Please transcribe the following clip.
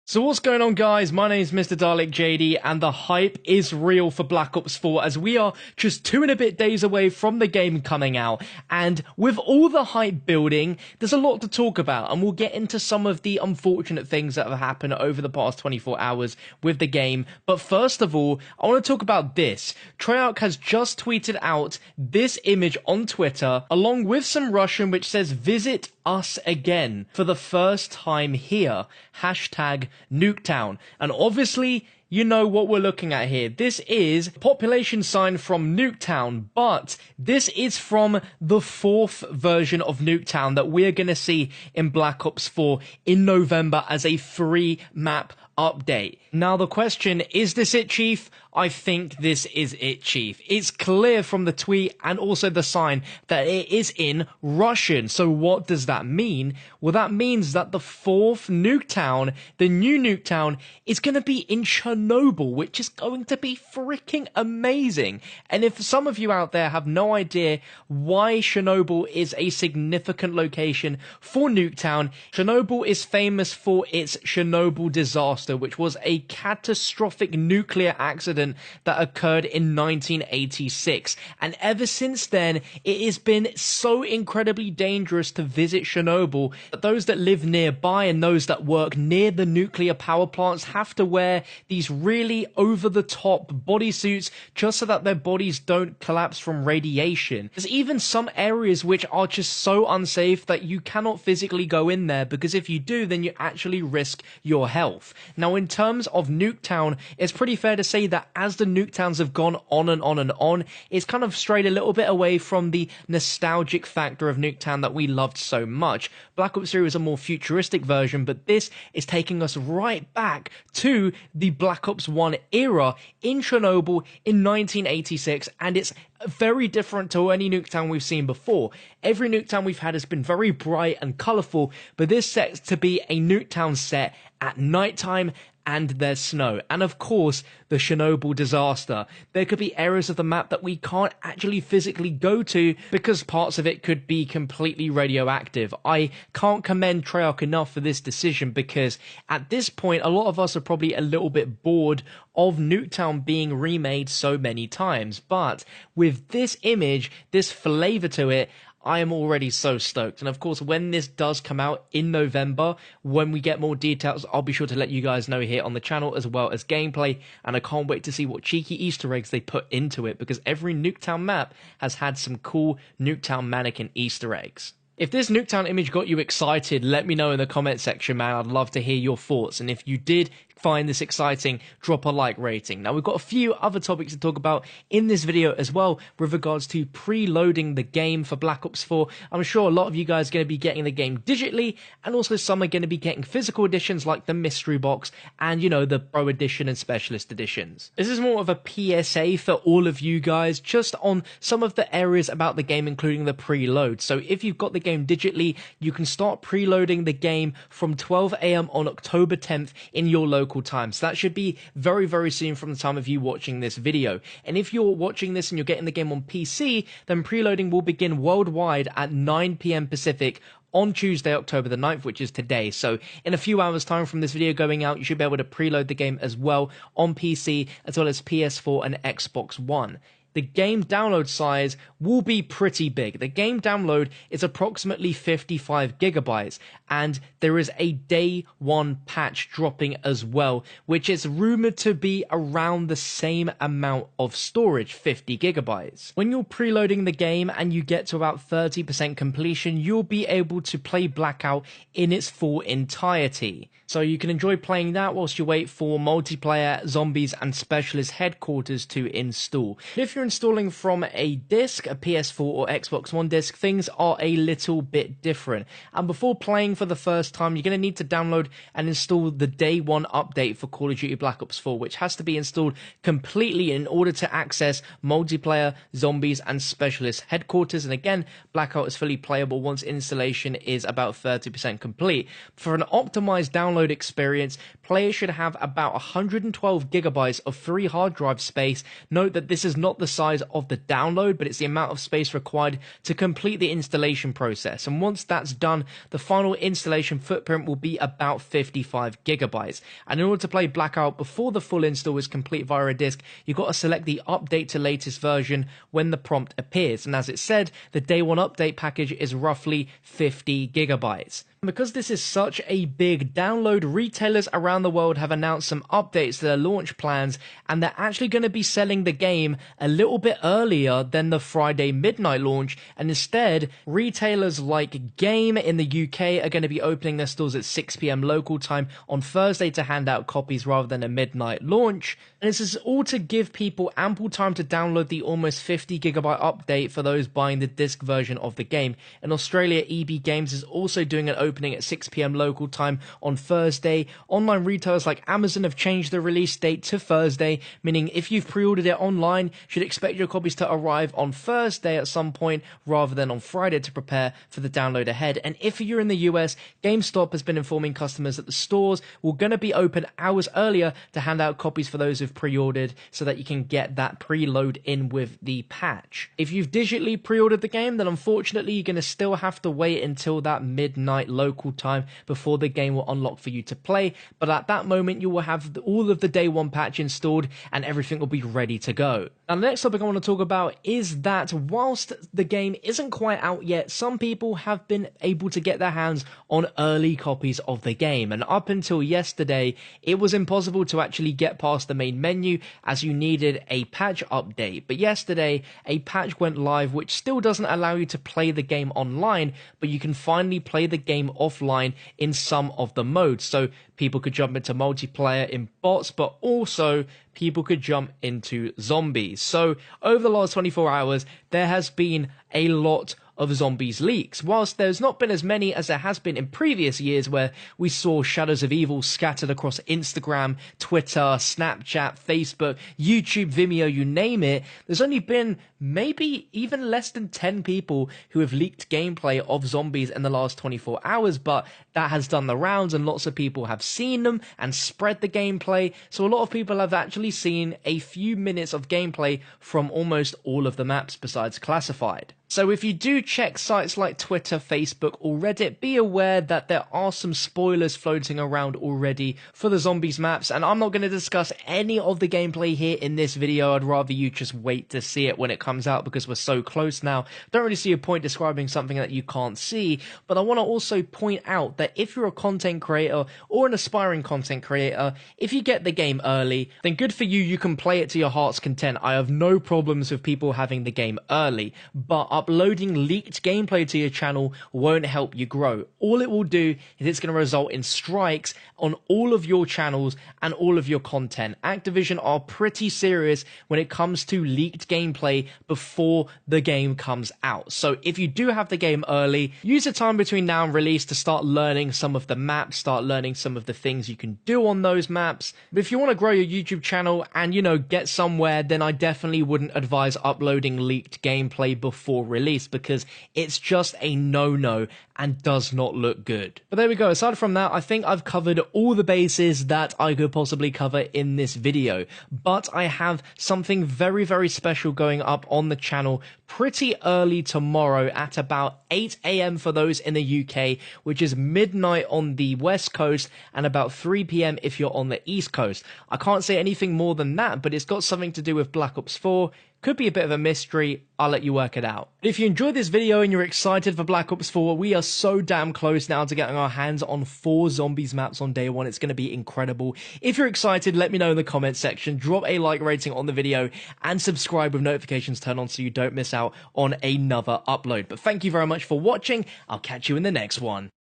So what's going on, guys? My name is Mr. Dalek JD, and the hype is real for Black Ops 4 as we are just 2 and a bit days away from the game coming out. And with all the hype building, there's a lot to talk about, and we'll get into some of the unfortunate things that have happened over the past 24 hours with the game. But first of all, I want to talk about this. Treyarch has just tweeted out this image on Twitter, along with some Russian which says, "Visit us again for the first time here. Hashtag Nuketown." And obviously, you know what we're looking at here. This is a population sign from Nuketown, but this is from the 4th version of Nuketown that we're going to see in Black Ops 4 in November as a free map update. Now the question, is this it, Chief? I think this is it, Chief. It's clear from the tweet and also the sign that it is in Russian. So what does that mean? Well, that means that the 4th Nuketown, the new Nuketown, is going to be in Chernobyl, which is going to be freaking amazing. And if some of you out there have no idea why Chernobyl is a significant location for Nuketown, Chernobyl is famous for its Chernobyl disaster, which was a catastrophic nuclear accident that occurred in 1986. And ever since then, it has been so incredibly dangerous to visit Chernobyl that those that live nearby and those that work near the nuclear power plants have to wear these really over-the-top bodysuits just so that their bodies don't collapse from radiation. There's even some areas which are just so unsafe that you cannot physically go in there, because if you do, then you actually risk your health. Now, in terms of Nuketown, it's pretty fair to say that as the Nuketowns have gone on and on and on, it's kind of strayed a little bit away from the nostalgic factor of Nuketown that we loved so much. Black Ops 3 was a more futuristic version, but this is taking us right back to the Black Ops 1 era in Chernobyl in 1986, and it's very different to any Nuketown we've seen before. Every Nuketown we've had has been very bright and colourful, but this sets to be a Nuketown set at nighttime, and there's snow. And of course, the Chernobyl disaster. There could be areas of the map that we can't actually physically go to because parts of it could be completely radioactive. I can't commend Treyarch enough for this decision, because at this point, a lot of us are probably a little bit bored of Nuketown being remade so many times. But with this image, this flavour to it, I am already so stoked. And of course, when this does come out in November, when we get more details, I'll be sure to let you guys know here on the channel, as well as gameplay. And I can't wait to see what cheeky Easter eggs they put into it, because every Nuketown map has had some cool Nuketown mannequin Easter eggs. If this Nuketown image got you excited, let me know in the comment section, man. I'd love to hear your thoughts. And if you did find this exciting, drop a like rating. Now, we've got a few other topics to talk about in this video as well with regards to preloading the game for Black Ops 4. I'm sure a lot of you guys are going to be getting the game digitally, and also some are going to be getting physical editions like the mystery box and, you know, the Pro Edition and Specialist Editions. This is more of a PSA for all of you guys, just on some of the areas about the game, including the preload. So if you've got the game digitally, you can start preloading the game from 12 AM on October 10th in your local time. So that should be very, very soon from the time of you watching this video. And if you're watching this and you're getting the game on PC, then preloading will begin worldwide at 9 PM Pacific on Tuesday, October the 9th, which is today. So in a few hours time from this video going out, you should be able to preload the game as well on PC, as well as PS4 and Xbox One. The game download size will be pretty big. The game download is approximately 55 gigabytes, and there is a day one patch dropping as well, which is rumored to be around the same amount of storage, 50 gigabytes. When you're preloading the game and you get to about 30% completion, you'll be able to play Blackout in its full entirety. So you can enjoy playing that whilst you wait for multiplayer, zombies, and specialist headquarters to install. If you're installing from a disc, a PS4 or Xbox One disc, things are a little bit different. And before playing for the first time, you're going to need to download and install the day one update for Call of Duty Black Ops 4, which has to be installed completely in order to access multiplayer, zombies, and specialist headquarters. And again, Blackout is fully playable once installation is about 30% complete. For an optimized download download experience, players should have about 112 gigabytes of free hard drive space. Note that this is not the size of the download, but it's the amount of space required to complete the installation process. And once that's done, the final installation footprint will be about 55 gigabytes. And in order to play Blackout before the full install is complete via a disk, you've got to select the update to latest version when the prompt appears. And as it said, the day one update package is roughly 50 gigabytes. Because this is such a big download, retailers around the world have announced some updates to their launch plans, and they're actually going to be selling the game a little bit earlier than the Friday midnight launch, and instead, retailers like Game in the UK are going to be opening their stores at 6 p.m. local time on Thursday to hand out copies rather than a midnight launch. And this is all to give people ample time to download the almost 50 gigabyte update for those buying the disc version of the game. In Australia, EB Games is also doing an opening at 6 p.m. local time on Thursday. Online retailers like Amazon have changed the release date to Thursday, meaning if you've pre-ordered it online, you should expect your copies to arrive on Thursday at some point rather than on Friday to prepare for the download ahead. And if you're in the US, GameStop has been informing customers that the stores will going to be open hours earlier to hand out copies for those who've pre-ordered so that you can get that preload in with the patch. If you've digitally pre-ordered the game, then unfortunately you're going to still have to wait until that midnight local time before the game will unlock for you to play, but at that moment you will have all of the day one patch installed and everything will be ready to go. Now the next topic I want to talk about is that whilst the game isn't quite out yet, some people have been able to get their hands on early copies of the game, and up until yesterday it was impossible to actually get past the main menu as you needed a patch update. But yesterday a patch went live which still doesn't allow you to play the game online, but you can finally play the game offline in some of the modes. So people could jump into multiplayer in bots, but also people could jump into zombies. So over the last 24 hours there has been a lot of zombies leaks. Whilst there's not been as many as there has been in previous years where we saw Shadows of Evil scattered across Instagram, Twitter, Snapchat, Facebook, YouTube, Vimeo, you name it, there's only been maybe even less than 10 people who have leaked gameplay of zombies in the last 24 hours, but that has done the rounds and lots of people have seen them and spread the gameplay. So a lot of people have actually seen a few minutes of gameplay from almost all of the maps besides classified. So if you do check sites like Twitter, Facebook or Reddit, be aware that there are some spoilers floating around already for the zombies maps, and I'm not going to discuss any of the gameplay here in this video. I'd rather you just wait to see it when it comes out because we're so close now. Don't really see a point describing something that you can't see, but I want to also point out that if you're a content creator or an aspiring content creator, if you get the game early, then good for you, you can play it to your heart's content. I have no problems with people having the game early, but uploading leaked gameplay to your channel won't help you grow. All it will do is it's going to result in strikes on all of your channels and all of your content. Activision are pretty serious when it comes to leaked gameplay before the game comes out. So if you do have the game early, use the time between now and release to start learning some of the maps, start learning some of the things you can do on those maps. But if you want to grow your YouTube channel and, get somewhere, then I definitely wouldn't advise uploading leaked gameplay before release because it's just a no-no and does not look good. But there we go. Aside from that, I think I've covered all the bases that I could possibly cover in this video. But I have something very, very special going up on the channel pretty early tomorrow at about 8 a.m. for those in the UK, which is midnight on the West Coast and about 3 p.m. if you're on the East Coast. I can't say anything more than that, but it's got something to do with Black Ops 4. Could be a bit of a mystery. I'll let you work it out. If you enjoyed this video and you're excited for Black Ops 4, we are so damn close now to getting our hands on 4 zombies maps on day one. It's going to be incredible. If you're excited, let me know in the comments section. Drop a like rating on the video and subscribe with notifications turned on so you don't miss out on another upload. But thank you very much for watching. I'll catch you in the next one.